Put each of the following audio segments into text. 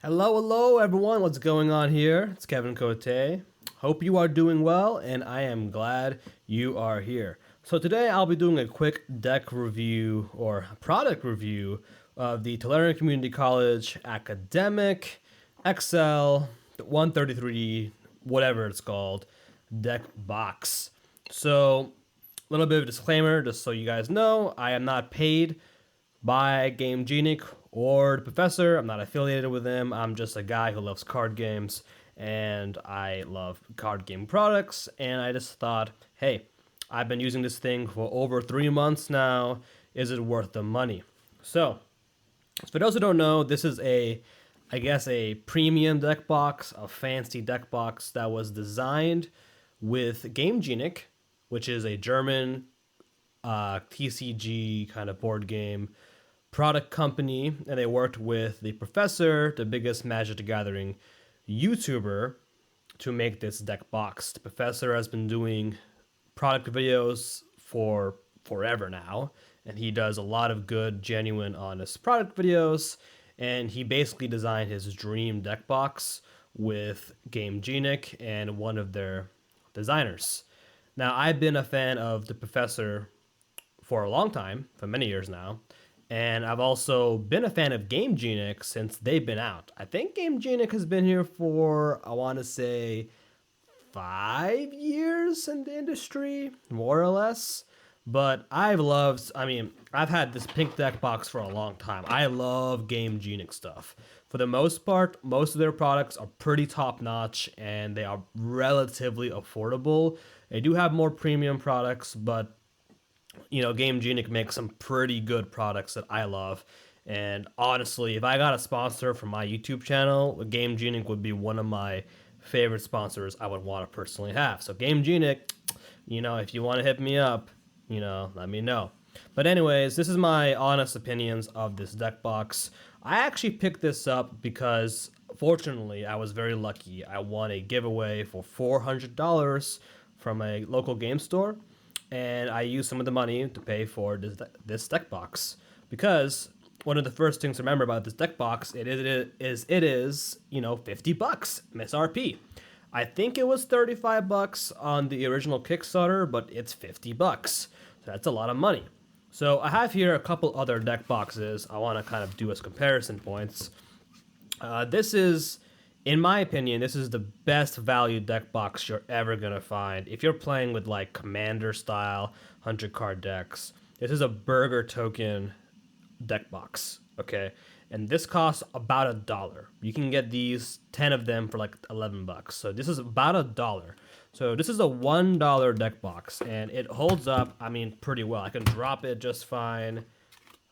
Hello everyone. What's going on here? It's Kevin Cote. Hope you are doing well, and I am glad you are here. So today I'll be doing a quick deck review or product review of the Tolarian Community College Academic XL 133, whatever it's called, deck box. So a little bit of a disclaimer, just so you guys know, I am not paid by GameGenic or the professor. I'm not affiliated with him. I'm just a guy who loves card games, and I love card game products. And I just thought, hey, I've been using this thing for over 3 months now. Is it worth the money? So, for those who don't know, this is a premium deck box, a fancy deck box that was designed with GameGenic, which is a German TCG kind of board game product company, and they worked with the professor, the biggest Magic the Gathering YouTuber, to make this deck box. The professor has been doing product videos for forever now, and he does a lot of good, genuine, honest product videos, and he basically designed his dream deck box with GameGenic and one of their designers. Now, I've been a fan of the professor for a long time, for many years now, and I've also been a fan of GameGenic since they've been out. I think GameGenic has been here for, I want to say, 5 years in the industry, more or less. But I've had this pink deck box for a long time. I love GameGenic stuff. For the most part, most of their products are pretty top-notch, and they are relatively affordable. They do have more premium products, but GameGenic makes some pretty good products that I love. And honestly, if I got a sponsor for my YouTube channel, GameGenic would be one of my favorite sponsors I would want to personally have. So GameGenic, if you want to hit me up, let me know. But anyways, this is my honest opinions of this deck box. I actually picked this up because, fortunately, I was very lucky. I won a giveaway for $400 from a local game store. And I used some of the money to pay for this deck box, because one of the first things to remember about this deck box it is 50 bucks MSRP. I think it was 35 bucks on the original Kickstarter, but it's 50 bucks. So that's a lot of money. So I have here a couple other deck boxes I want to kind of do as comparison points. In my opinion, this is the best value deck box you're ever going to find. If you're playing with like Commander style 100 card decks, this is a burger token deck box, okay? And this costs about $1. You can get these 10 of them for like 11 bucks. So this is about $1. So this is a $1 deck box, and it holds up, pretty well. I can drop it just fine.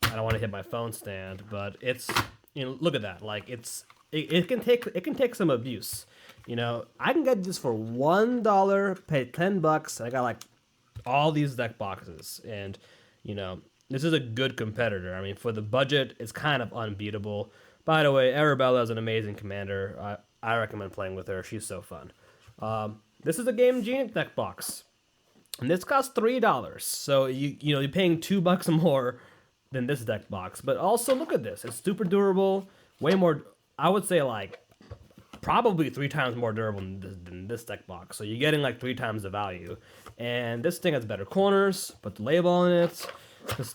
I don't want to hit my phone stand, but it's, look at that. Like it can take some abuse. I can get this for $1, pay 10 bucks, and I got like all these deck boxes. And, this is a good competitor. For the budget, it's kind of unbeatable. By the way, Arabella is an amazing commander. I recommend playing with her. She's so fun. This is a GameGenic deck box, and this costs $3. So you're paying $2 more than this deck box. But also look at this. It's super durable, way more. I would say like probably 3 times more durable than this deck box. So you're getting like 3 times the value. And this thing has better corners, put the label on it. This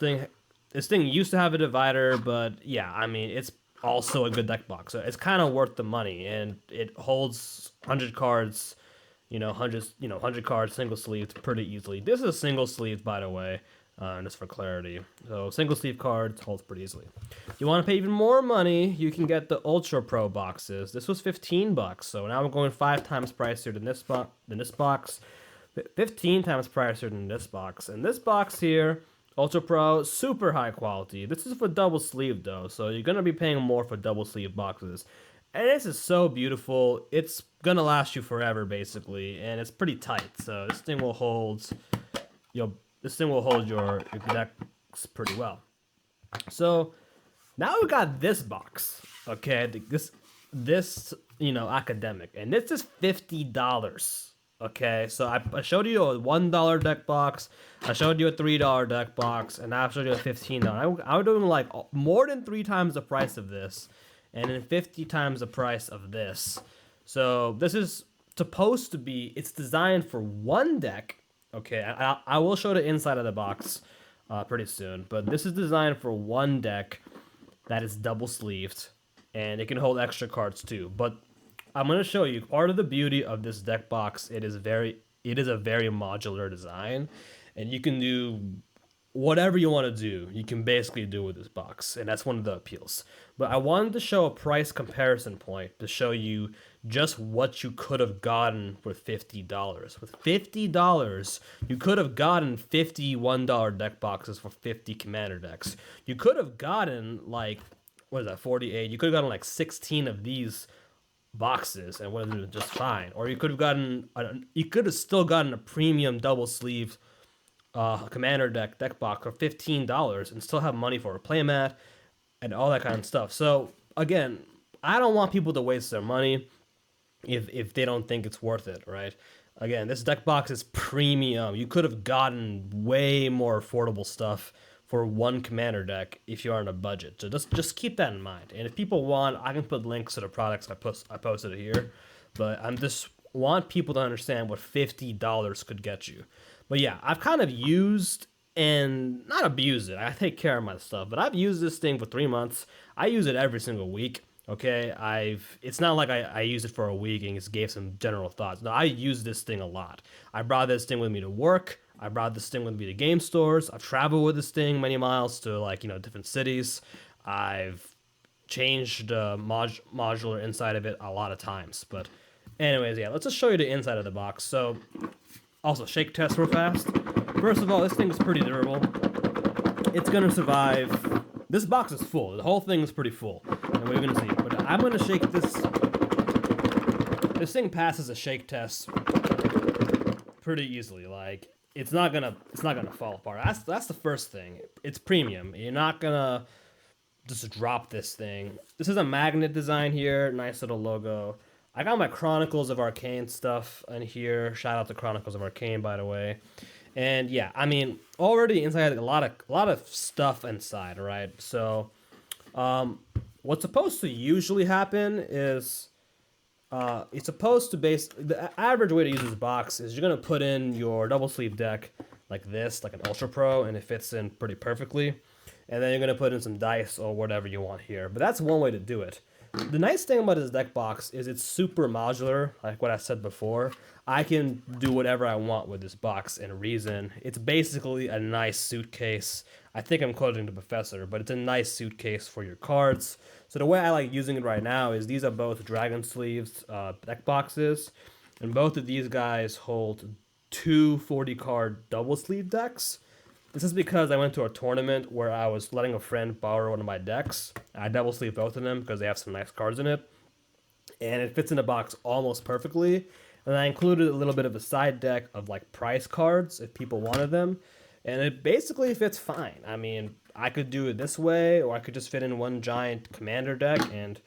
thing used to have a divider, but yeah, it's also a good deck box. So it's kind of worth the money, and it holds 100 cards, 100 cards single sleeved pretty easily. This is single sleeved, by the way. Just for clarity. So single sleeve cards holds pretty easily. If you want to pay even more money, you can get the Ultra Pro boxes. This was 15 bucks. So now we're going 5 times pricier than this box. 15 times pricier than this box. And this box here, Ultra Pro, super high quality. This is for double sleeve though, so you're gonna be paying more for double sleeve boxes. And this is so beautiful. It's gonna last you forever basically, and it's pretty tight. So this thing will hold your decks pretty well. So now we got this box, okay? This academic, and this is $50. Okay, so I showed you a $1 deck box, I showed you a $3 deck box, and now I showed you a $15. I'm doing like more than 3 times the price of this, and then 50 times the price of this. So this is supposed to be, it's designed for one deck. Okay, I will show the inside of the box pretty soon, but this is designed for one deck that is double sleeved, and it can hold extra cards too. But I'm gonna show you part of the beauty of this deck box. It is a very modular design, and you can do whatever you want to do. You can basically do with this box, and that's one of the appeals. But I wanted to show a price comparison point to show you just what you could have gotten with $50. With $50, you could have gotten 50 $1 deck boxes for 50 commander decks. You could have gotten like, what is that, 48? You could have gotten like 16 of these boxes and would have been just fine. Or you could have still gotten a premium double sleeve commander deck box for $15 and still have money for a playmat and all that kind of stuff. So again, I don't want people to waste their money if they don't think it's worth it, right? Again, this deck box is premium. You could have gotten way more affordable stuff for one commander deck if you are on a budget. So just keep that in mind. And if people want, I can put links to the products I posted here. But I'm just want people to understand what $50 could get you. But yeah, I've kind of used and not abused it. I take care of my stuff, but I've used this thing for 3 months. I use it every single week. Okay, it's not like I used it for a week and just gave some general thoughts. No, I use this thing a lot. I brought this thing with me to work. I brought this thing with me to game stores. I've traveled with this thing many miles to different cities. I've changed modular inside of it a lot of times. But anyways, yeah, let's just show you the inside of the box. So also shake test real fast. First of all, this thing's pretty durable. It's gonna survive. This box is full. The whole thing is pretty full, and we're gonna see. But I'm gonna shake this. This thing passes a shake test pretty easily. Like it's not gonna fall apart. That's the first thing. It's premium. You're not gonna just drop this thing. This is a magnet design here. Nice little logo. I got my Chronicles of Arcane stuff in here. Shout out to Chronicles of Arcane, by the way. And yeah, I mean, already inside a lot of stuff inside, right? So, what's supposed to usually happen is, it's supposed to the average way to use this box is you're gonna put in your double sleeve deck like this, like an Ultra Pro, and it fits in pretty perfectly. And then you're gonna put in some dice or whatever you want here. But that's one way to do it. The nice thing about this deck box is it's super modular, like what I said before. I can do whatever I want with this box in reason. It's basically a nice suitcase. I think I'm quoting the professor, but it's a nice suitcase for your cards. So the way I like using it right now is these are both Dragon Sleeves deck boxes, and both of these guys hold two 40-card double sleeve decks. This is because I went to a tournament where I was letting a friend borrow one of my decks. I double sleeve both of them because they have some nice cards in it. And it fits in the box almost perfectly. And I included a little bit of a side deck of like price cards if people wanted them. And it basically fits fine. I mean, I could do it this way, or I could just fit in one giant commander deck and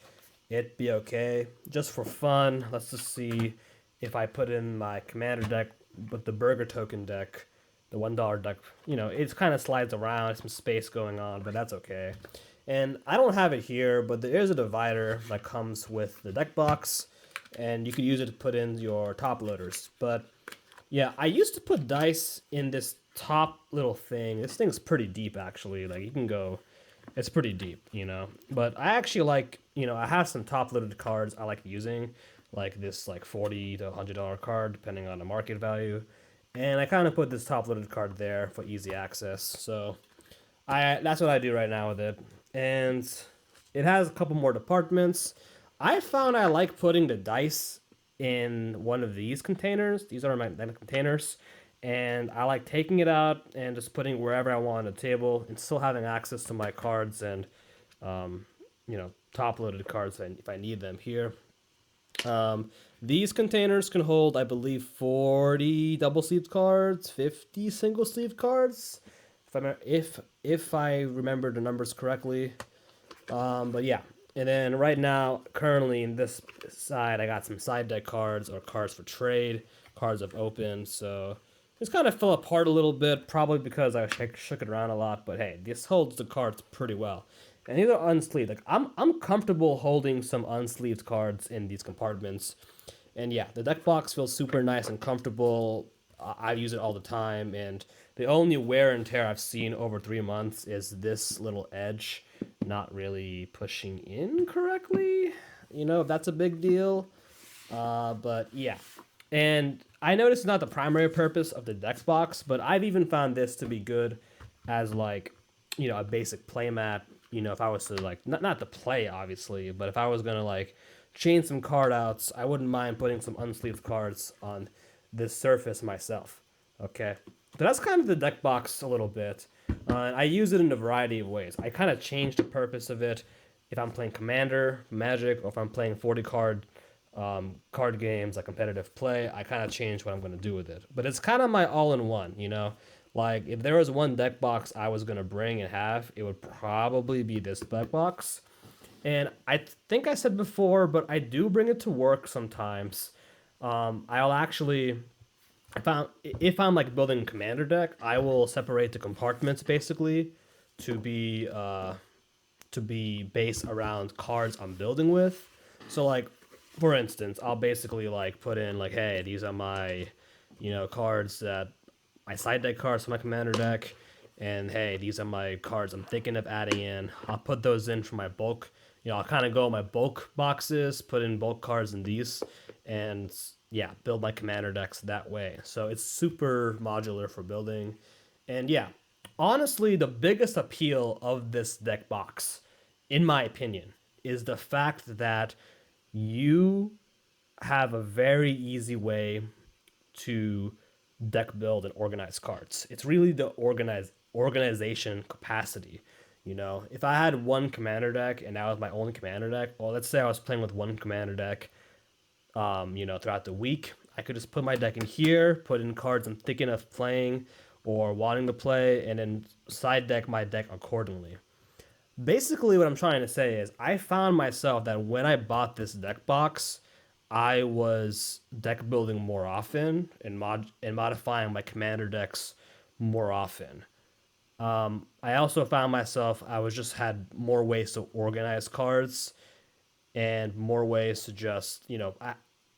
it'd be okay. Just for fun, let's just see if I put in my commander deck with the burger token deck. The $1 deck, it kind of slides around, some space going on, but that's okay. And I don't have it here, but there is a divider that comes with the deck box, and you could use it to put in your top loaders. But yeah, I used to put dice in this top little thing. This thing's pretty deep, actually. Like you can go, it's pretty deep, But I actually like, I have some top loaded cards I like using, like this like $40 to $100 card, depending on the market value. And I kind of put this top-loaded card there for easy access. So that's what I do right now with it. And it has a couple more departments. I found I like putting the dice in one of these containers. These are my containers. And I like taking it out and just putting it wherever I want on the table and still having access to my cards and, top-loaded cards if I need them here. These containers can hold, I believe, 40 double-sleeved cards, 50 single-sleeved cards, if I remember the numbers correctly. But yeah, and then right now, currently in this side, I got some side deck cards or cards for trade, cards I've opened, so it's kind of fell apart a little bit, probably because I shook it around a lot, but hey, this holds the cards pretty well. and these are unsleeved. Like I'm comfortable holding some unsleeved cards in these compartments, and yeah, the deck box feels super nice and comfortable. I use it all the time, and the only wear and tear I've seen over 3 months is this little edge not really pushing in correctly. That's a big deal. But yeah, and I know this is not the primary purpose of the deck box, but I've even found this to be good as like a basic playmat. If I was to like not to play obviously, but if I was gonna like change some card outs, I wouldn't mind putting some unsleeved cards on this surface myself. Okay, so that's kind of the deck box a little bit. I use it in a variety of ways. I kind of change the purpose of it if I'm playing Commander, Magic, or if I'm playing 40 card games like competitive play. I kind of change what I'm going to do with it. But it's kind of my all in one. Like if there was one deck box I was going to bring and have, it would probably be this deck box. And I think I said before, but I do bring it to work sometimes. I'll actually if I'm like building a commander deck, I will separate the compartments basically to be based around cards I'm building with. So like for instance, I'll basically like put in like, hey, these are my cards that my side deck cards for my commander deck, and hey, these are my cards I'm thinking of adding in. I'll put those in for my bulk. I'll kind of go my bulk boxes, put in bulk cards in these, and yeah, build my commander decks that way. So it's super modular for building. And yeah, honestly, the biggest appeal of this deck box, in my opinion, is the fact that you have a very easy way to deck build and organize cards. It's really the organization capacity. If I had one commander deck and that was my only commander deck, well, let's say I was playing with one commander deck, throughout the week, I could just put my deck in here, put in cards I'm thinking of playing or wanting to play, and then side deck my deck accordingly. Basically, what I'm trying to say is I found myself that when I bought this deck box, I was deck building more often and modifying my commander decks more often. I also found myself I was just had more ways to organize cards and more ways to just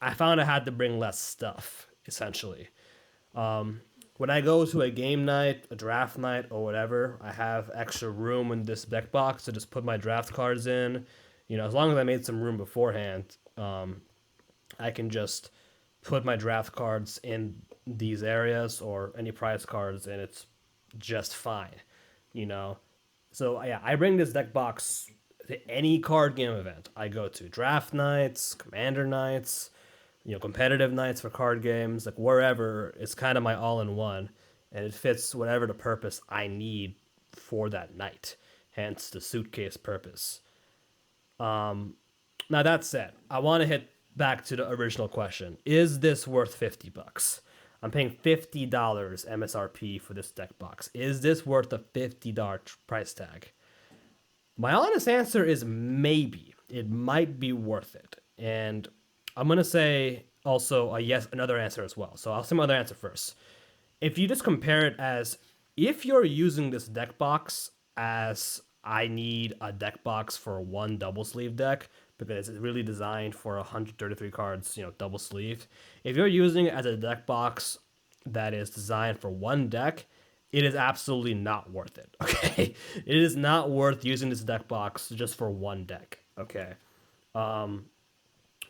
I found I had to bring less stuff essentially. When I go to a game night, a draft night, or whatever, I have extra room in this deck box to just put my draft cards in. As long as I made some room beforehand, I can just put my draft cards in these areas or any prize cards, and it's just fine. You know, so yeah, I bring this deck box to any card game event I go to. Draft nights, commander nights, competitive nights for card games, like wherever. It's kind of my all-in-one, and it fits whatever the purpose I need for that night. Hence the suitcase purpose. Now that said, I want to hit back to the original question: is this worth $50? I'm paying $50 MSRP for this deck box. Is this worth a $50 price tag? My honest answer is maybe. It might be worth it. And I'm going to say also a yes, another answer as well. So I'll say my other answer first. If you just compare it as if you're using this deck box as I need a deck box for one double sleeve deck because it's really designed for 133 cards, double sleeved. If you're using it as a deck box that is designed for one deck, it is absolutely not worth it. Okay, it is not worth using this deck box just for one deck. Okay,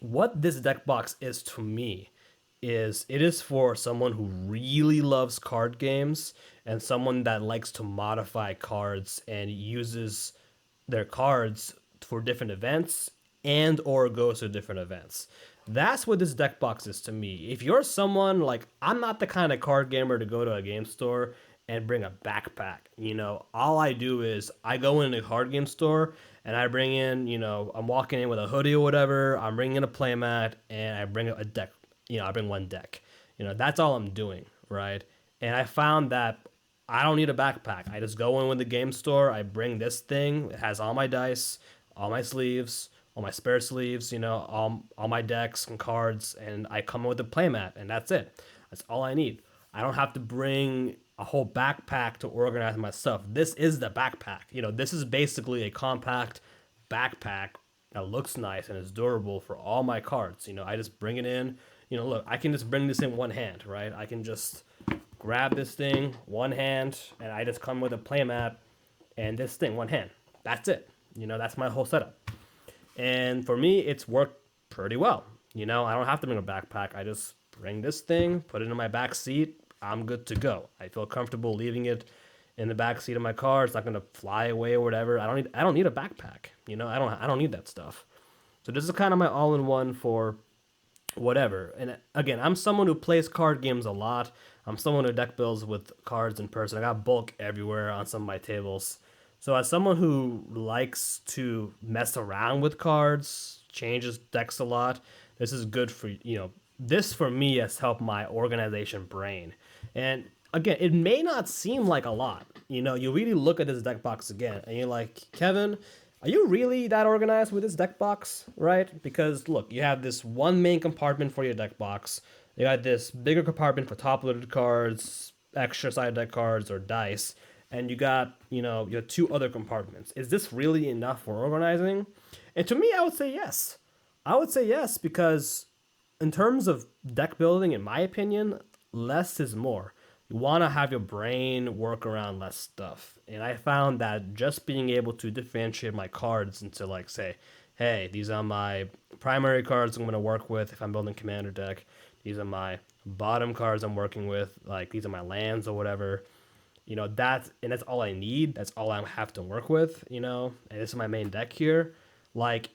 what this deck box is to me is it is for someone who really loves card games and someone that likes to modify cards and uses their cards for different events and or goes to different events. That's what this deck box is to me. If you're someone like I'm not the kind of card gamer to go to a game store and bring a backpack. All I do is I go in a card game store and I bring in, I'm walking in with a hoodie or whatever. I'm bringing in a playmat and I bring a deck. I bring one deck. That's all I'm doing, right? And I found that I don't need a backpack. I just go in with the game store. I bring this thing. It has all my dice, all my sleeves, all my spare sleeves, all my decks and cards, and I come in with a playmat, and that's it. That's all I need. I don't have to bring a whole backpack to organize my stuff. This is the backpack. This is basically a compact backpack that looks nice and is durable for all my cards. I just bring it in. Look, I can just bring this in one hand, right? I can just grab this thing one hand, and I just come with a playmat and this thing one hand. That's it. That's my whole setup. And for me, it's worked pretty well. I don't have to bring a backpack. I just bring this thing, put it in my back seat. I'm good to go. I feel comfortable leaving it in the back seat of my car. It's not gonna fly away or whatever. I don't need a backpack. I don't need that stuff. So this is kind of my all-in-one for whatever. And again, I'm someone who plays card games a lot. I'm someone who deck builds with cards in person. I got bulk everywhere on some of my tables. So as someone who likes to mess around with cards, changes decks a lot, this is good for this for me has helped my organization brain. And again, it may not seem like a lot. You really look at this deck box again and you're like, Kevin, are you really that organized with this deck box, right? Because look, you have this one main compartment for your deck box. You got this bigger compartment for top-loaded cards, extra side deck cards, or dice. And you got, your two other compartments. Is this really enough for organizing? And to me, I would say yes. I would say yes because in terms of deck building, in my opinion, less is more. You want to have your brain work around less stuff. And I found that just being able to differentiate my cards into like, say, hey, these are my primary cards I'm going to work with if I'm building commander deck. These are my bottom cards I'm working with. Like, these are my lands or whatever. That's all I need. That's all I have to work with, and this is my main deck here. Like,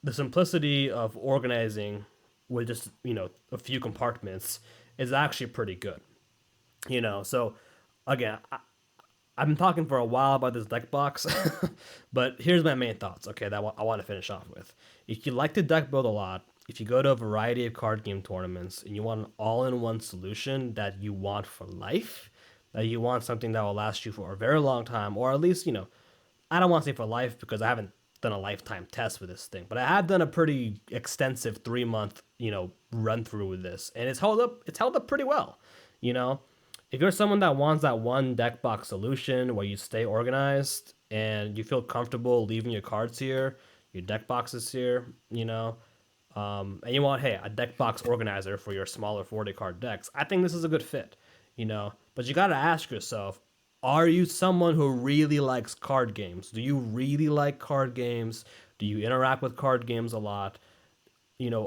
the simplicity of organizing with just, a few compartments is actually pretty good. So again, I've been talking for a while about this deck box, but here's my main thoughts, okay, that I want to finish off with. If you like to deck build a lot, if you go to a variety of card game tournaments and you want an all-in-one solution that you want for life, that you want something that will last you for a very long time, or at least, I don't want to say for life because I haven't done a lifetime test with this thing, but I have done a pretty extensive 3-month, run through with this, and it's held up pretty well. If you're someone that wants that one deck box solution where you stay organized and you feel comfortable leaving your cards here, your deck boxes here, and you want, hey, a deck box organizer for your smaller 40 card decks, I think this is a good fit, But you gotta ask yourself, are you someone who really likes card games? Do you really like card games? Do you interact with card games a lot?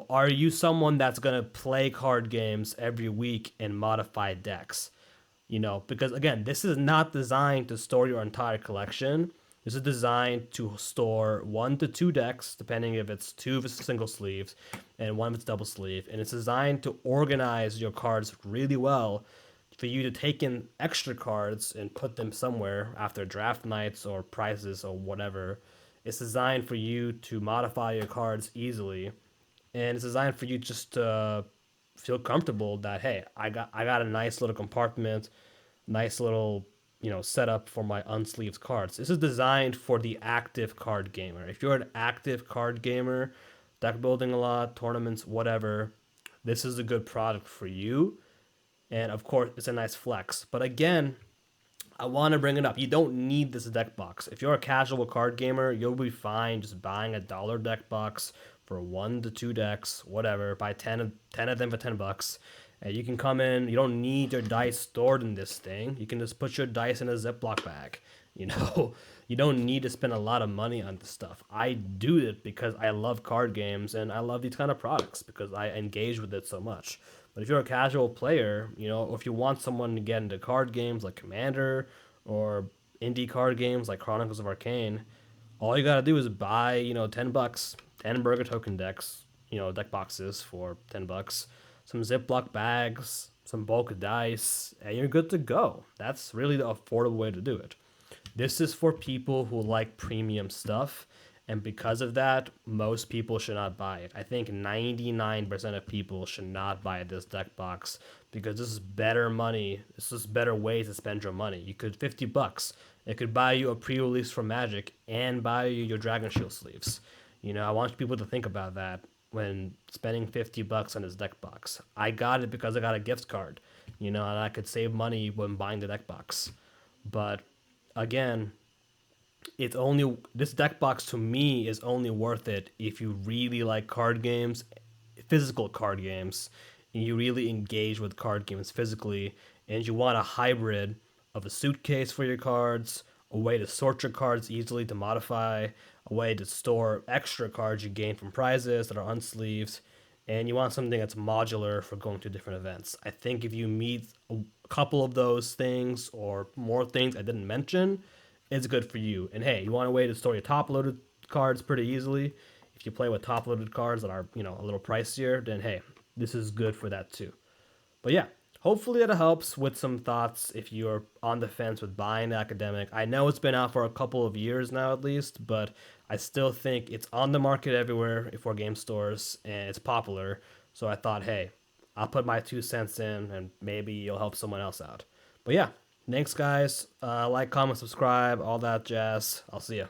Are you someone that's gonna play card games every week and modify decks? Because again, this is not designed to store your entire collection. This is designed to store 1 to 2 decks, depending if it's 2 if it's single sleeves and 1 if it's double sleeve. And it's designed to organize your cards really well for you to take in extra cards and put them somewhere after draft nights or prizes or whatever. It's designed for you to modify your cards easily. And it's designed for you just to feel comfortable that, hey, I got a nice little compartment, nice little setup for my unsleeved cards. This is designed for the active card gamer. If you're an active card gamer, deck building a lot, tournaments, whatever, this is a good product for you. And of course, it's a nice flex. But again, I want to bring it up. You don't need this deck box. If you're a casual card gamer, you'll be fine just buying a $1 deck box for 1 to 2 decks, whatever. Buy 10 of them for $10. And you can come in. You don't need your dice stored in this thing. You can just put your dice in a Ziploc bag. You don't need to spend a lot of money on this stuff. I do it because I love card games and I love these kind of products because I engage with it so much. But if you're a casual player, if you want someone to get into card games like Commander or indie card games like Chronicles of Arcane, all you gotta do is buy, $10, 10 burger token decks, deck boxes for $10, some Ziploc bags, some bulk dice, and you're good to go. That's really the affordable way to do it. This is for people who like premium stuff. And because of that, most people should not buy it. I think 99% of people should not buy this deck box because this is better money. This is better ways to spend your money. You could $50. It could buy you a pre-release from Magic and buy you your Dragon Shield sleeves. I want people to think about that when spending $50 on this deck box. I got it because I got a gift card. and I could save money when buying the deck box. But again, it's only this deck box to me is only worth it if you really like card games, physical card games, and you really engage with card games physically, and you want a hybrid of a suitcase for your cards, a way to sort your cards easily to modify, a way to store extra cards you gain from prizes that are unsleeved, and you want something that's modular for going to different events. I think if you meet a couple of those things or more things I didn't mention, it's good for you. And hey, you want a way to store your top loaded cards pretty easily. If you play with top loaded cards that are, a little pricier, then hey, this is good for that too. But yeah, hopefully that helps with some thoughts if you're on the fence with buying Academic. I know it's been out for a couple of years now at least, but I still think it's on the market everywhere for game stores and it's popular. So I thought, hey, I'll put my 2 cents in and maybe you'll help someone else out. But yeah, thanks guys. Like, comment, subscribe, all that jazz. I'll see ya.